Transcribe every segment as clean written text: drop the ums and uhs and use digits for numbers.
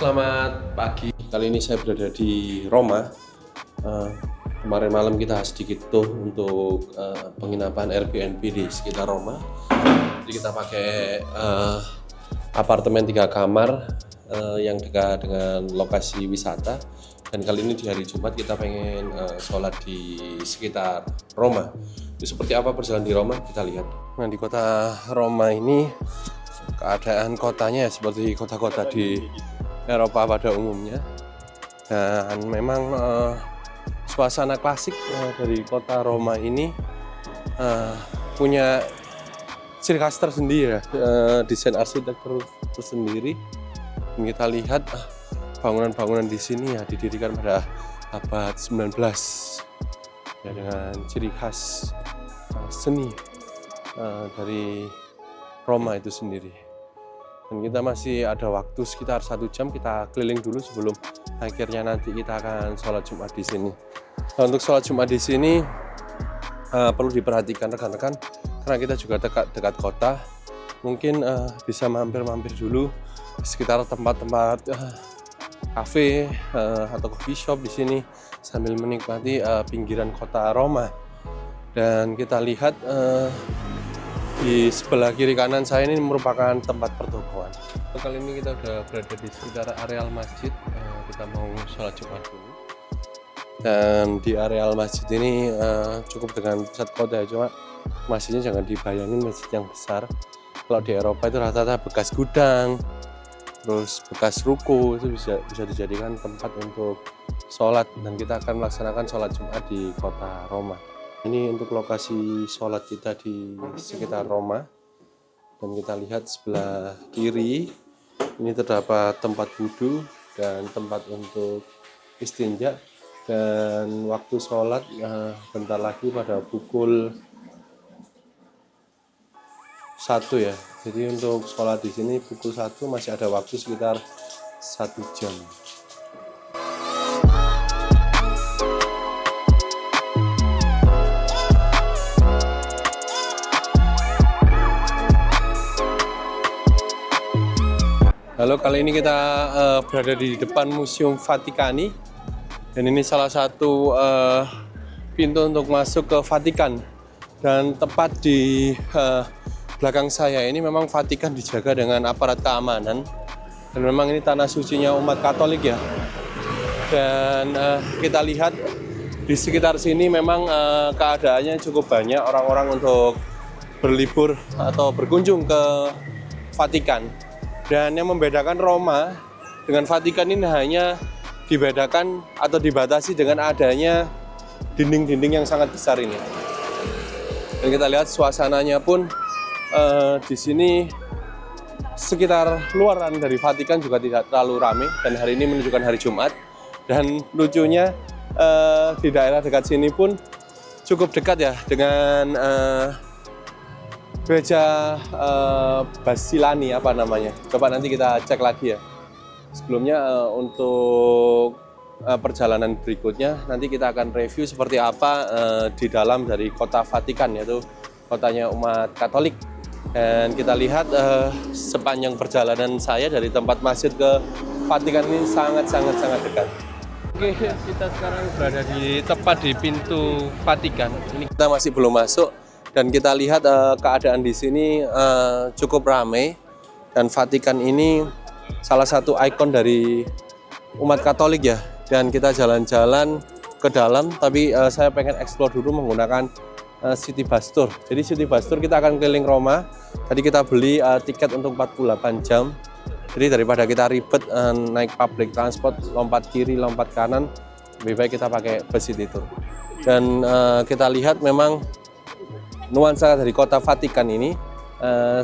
selamat pagi. Kali ini saya berada di Roma. Kemarin malam kita sedikit tuh untuk penginapan Airbnb di sekitar Roma. Jadi kita pakai apartemen 3 kamar yang dekat dengan lokasi wisata. Dan kali ini di hari Jumat kita pengen sholat di sekitar Roma. Jadi seperti apa perjalanan di Roma, kita lihat. Nah, di kota Roma ini keadaan kotanya seperti kota-kota di Eropa pada umumnya, dan memang suasana klasik dari kota Roma ini punya ciri khas tersendiri, desain arsitektur tersendiri. Dan kita lihat bangunan-bangunan di sini ya didirikan pada abad 19 ya, dengan ciri khas seni dari Roma itu sendiri. Dan kita masih ada waktu sekitar 1 jam, kita keliling dulu sebelum akhirnya nanti kita akan sholat Jumat di sini. Nah, untuk sholat Jumat di sini perlu diperhatikan rekan-rekan, karena kita juga dekat kota. Mungkin bisa mampir-mampir dulu di sekitar tempat-tempat kafe atau coffee shop di sini sambil menikmati pinggiran kota Roma. Dan kita lihat di sebelah kiri kanan saya ini merupakan tempat pertokoan. Kali ini kita sudah berada di sekitar areal masjid. Kita mau sholat Jumat dulu. Dan di areal masjid ini cukup dengan pusat kota ya, cuma masjidnya jangan dibayangin masjid yang besar. Kalau di Eropa itu rata-rata bekas gudang, terus bekas ruko, itu bisa dijadikan tempat untuk sholat. Dan kita akan melaksanakan sholat Jumat di kota Roma. Ini untuk lokasi sholat kita di sekitar Roma. Dan kita lihat sebelah kiri ini terdapat tempat wudhu dan tempat untuk istinja. Dan waktu sholat bentar lagi pada pukul 1 ya. Jadi untuk sholat di sini pukul 1 masih ada waktu sekitar 1 jam. Halo, kali ini kita berada di depan Museum Vatikani, dan ini salah satu pintu untuk masuk ke Vatikan. Dan tepat di belakang saya ini memang Vatikan dijaga dengan aparat keamanan, dan memang ini tanah sucinya umat Katolik ya. Dan kita lihat di sekitar sini memang keadaannya cukup banyak orang-orang untuk berlibur atau berkunjung ke Vatikan. Dan yang membedakan Roma dengan Vatikan ini hanya dibedakan atau dibatasi dengan adanya dinding-dinding yang sangat besar ini. Dan kita lihat suasananya pun di sini sekitar luaran dari Vatikan juga tidak terlalu ramai, dan hari ini menunjukkan hari Jumat. Dan lucunya di daerah dekat sini pun cukup dekat ya dengan gereja Basilani apa namanya. Coba nanti kita cek lagi ya. Sebelumnya untuk perjalanan berikutnya nanti kita akan review seperti apa di dalam dari kota Vatikan, yaitu kotanya umat Katolik. Dan kita lihat sepanjang perjalanan saya dari tempat masjid ke Vatikan ini sangat dekat. Oke, kita sekarang berada tepat di pintu Vatikan. Ini kita masih belum masuk. Dan kita lihat keadaan di sini cukup ramai, dan Vatikan ini salah satu ikon dari umat Katolik ya. Dan kita jalan-jalan ke dalam, tapi saya pengen explore dulu menggunakan City Bus Tour. Jadi City Bus Tour kita akan keliling Roma. Tadi kita beli tiket untuk 48 jam. Jadi daripada kita ribet naik public transport, lompat kiri, lompat kanan, lebih baik kita pakai bus City Tour. Dan kita lihat memang nuansa dari kota Vatikan ini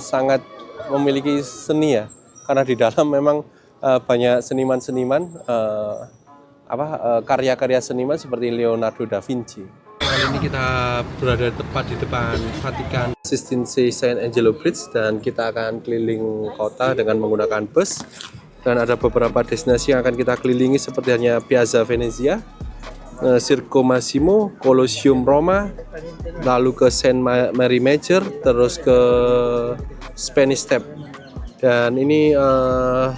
sangat memiliki seni ya, karena di dalam memang banyak seniman-seniman, karya-karya seniman seperti Leonardo da Vinci. Kali ini kita berada tepat di depan Vatikan Sistine Saint Angelo Bridge, dan kita akan keliling kota dengan menggunakan bus. Dan ada beberapa destinasi yang akan kita kelilingi seperti hanya Piazza Venezia, Circo Massimo, Colosseum Roma, lalu ke Saint Mary Major, terus ke Spanish Step. Dan ini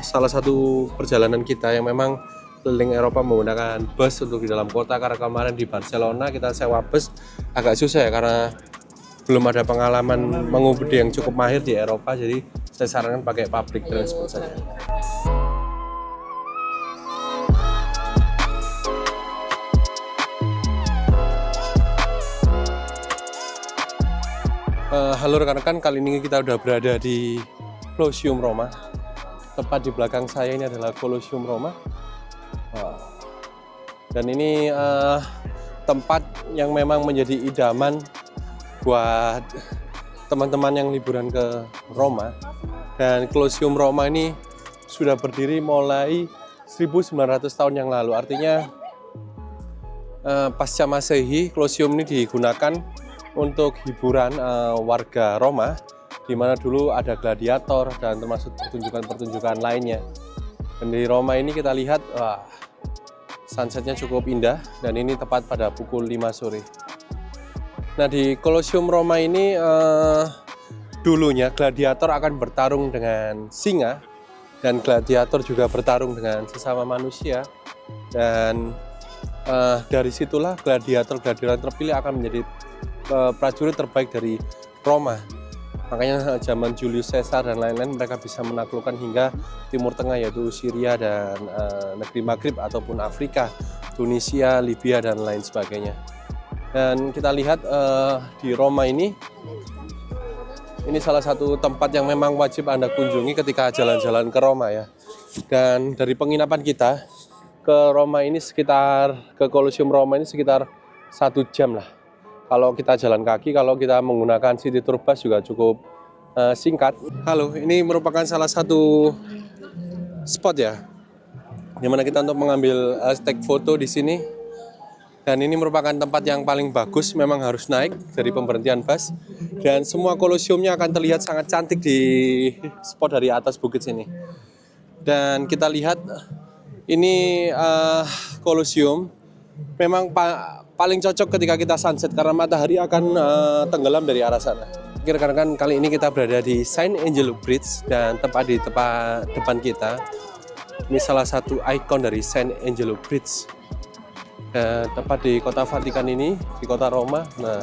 salah satu perjalanan kita yang memang keliling Eropa menggunakan bus untuk di dalam kota, karena kemarin di Barcelona kita sewa bus agak susah ya karena belum ada pengalaman mengemudi yang cukup mahir di Eropa, jadi saya sarankan pakai public transport saja. Halo rekan-rekan, kali ini kita udah berada di Colosseum Roma. Tepat di belakang saya ini adalah Colosseum Roma. Dan ini tempat yang memang menjadi idaman buat teman-teman yang liburan ke Roma. Dan Colosseum Roma ini sudah berdiri mulai 1900 tahun yang lalu. Artinya pasca Masehi, Colosseum ini digunakan untuk hiburan warga Roma, di mana dulu ada gladiator dan termasuk pertunjukan-pertunjukan lainnya. Dan di Roma ini kita lihat sunsetnya cukup indah, dan ini tepat pada pukul 5 sore. Nah, di Colosseum Roma ini dulunya gladiator akan bertarung dengan singa, dan gladiator juga bertarung dengan sesama manusia. Dan dari situlah gladiator-gladiator terpilih akan menjadi prajurit terbaik dari Roma. Makanya zaman Julius Caesar dan lain-lain mereka bisa menaklukkan hingga Timur Tengah, yaitu Syria dan negeri Maghrib ataupun Afrika, Tunisia, Libya dan lain sebagainya. Dan kita lihat di Roma ini salah satu tempat yang memang wajib Anda kunjungi ketika jalan-jalan ke Roma ya. Dan dari penginapan kita ke Roma ini ke Colosseum Roma ini sekitar 1 jam lah. Kalau kita jalan kaki, kalau kita menggunakan city tour bus juga cukup singkat. Halo, ini merupakan salah satu spot ya, dimana kita untuk mengambil take foto di sini. Dan ini merupakan tempat yang paling bagus, memang harus naik dari pemberhentian bus. Dan semua Colosseumnya akan terlihat sangat cantik di spot dari atas bukit sini. Dan kita lihat ini Colosseum memang paling cocok ketika kita sunset karena matahari akan tenggelam dari arah sana. Rekan-rekan, kali ini kita berada di Saint Angelo Bridge, dan tepat di depan kita ini salah satu ikon dari Saint Angelo Bridge. Tepat di kota Vatikan ini, di kota Roma. Nah,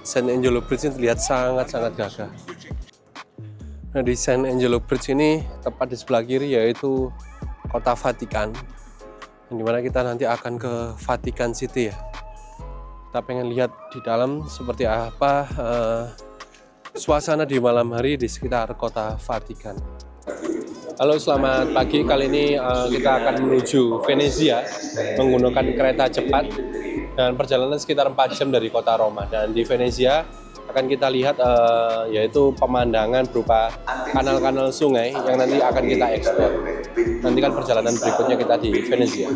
Saint Angelo Bridge ini terlihat sangat-sangat gagah. Nah, di Saint Angelo Bridge ini tepat di sebelah kiri yaitu kota Vatikan, dimana kita nanti akan ke Vatikan City ya. Kita pengen lihat di dalam seperti apa suasana di malam hari di sekitar kota Vatikan. Halo, selamat pagi. Kali ini kita akan menuju Venezia menggunakan kereta cepat, dan perjalanan sekitar 4 jam dari kota Roma. Dan di Venezia akan kita lihat yaitu pemandangan berupa kanal-kanal sungai yang nanti akan kita eksplor. Nantikan perjalanan berikutnya kita di Venezia.